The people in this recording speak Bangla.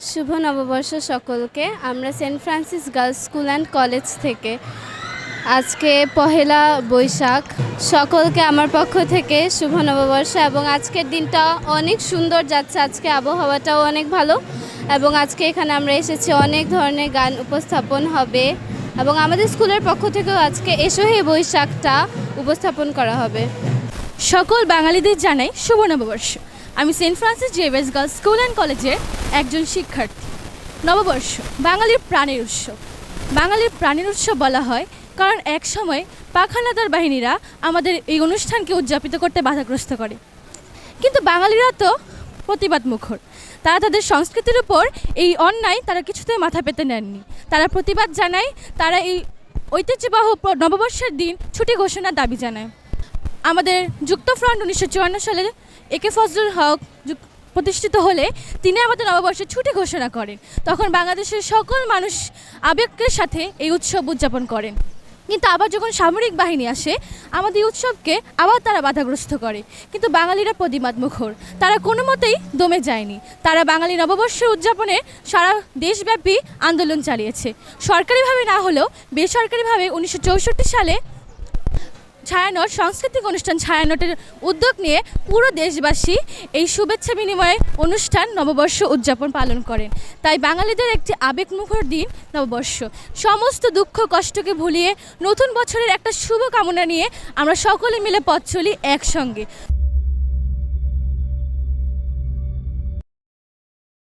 শুভ নববর্ষ সকলকে। আমরা Saint Francis girls school and college থেকে আজকে পহেলা বৈশাখ, সকলকে আমার পক্ষ থেকে শুভ নববর্ষ। এবং আজকের দিনটা অনেক সুন্দর যাচ্ছে, আজকে আবহাওয়াটাও অনেক ভালো এবং আজকে এখানে আমরা এসেছি, অনেক ধরনের গান উপস্থাপন হবে এবং আমাদের স্কুলের পক্ষ থেকেও আজকে এসো হে বৈশাখটা উপস্থাপন করা হবে। সকল বাঙালিদের জানাই শুভ নববর্ষ। আমি Saint Francis Xavier's girls school and কলেজের একজন শিক্ষার্থী। নববর্ষ বাঙালির প্রাণের উৎসব। বাঙালির প্রাণের উৎসব বলা হয় কারণ এক সময় পাখানাদার বাহিনীরা আমাদের এই অনুষ্ঠানকে উদযাপিত করতে বাধাগ্রস্ত করে, কিন্তু বাঙালিরা তো প্রতিবাদ মুখর। তারা তাদের সংস্কৃতির উপর এই অন্যায় তারা কিছুতেই মাথা পেতে নেননি। তারা প্রতিবাদ জানায়, তারা এই ঐতিহ্যবাহী নববর্ষের দিন ছুটি ঘোষণার দাবি জানায়। আমাদের যুক্তফ্রন্ট 1954 সালে একে ফজলুল হক প্রতিষ্ঠিত হলে তিনি আমাদের নববর্ষের ছুটি ঘোষণা করেন। তখন বাংলাদেশের সকল মানুষ আবেগের সাথে এই উৎসব উদযাপন করেন, কিন্তু আবার যখন সামরিক বাহিনী আসে আমাদের এই উৎসবকে আবার তারা বাধাগ্রস্ত করে। কিন্তু বাঙালিরা প্রতিবাদ মুখর, তারা কোনো মতেই দমে যায়নি। তারা বাঙালি নববর্ষের উদযাপনে সারা দেশব্যাপী আন্দোলন চালিয়েছে। সরকারিভাবে না হলেও বেসরকারিভাবে 1964 সালে ছায়ানট সাংস্কৃতিক অনুষ্ঠান ছায়ানটের উদ্যোগ নিয়ে পুরো দেশবাসী এই শুভেচ্ছা বিনিময় অনুষ্ঠান নববর্ষ উদযাপন পালন করেন। তাই বাঙালিদের একটি আবেগমুখর দিন নববর্ষ। সমস্ত দুঃখ কষ্টকে ভুলিয়ে নতুন বছরের একটা শুভ কামনা নিয়ে আমরা সকলে মিলে পথ চলি একসঙ্গে।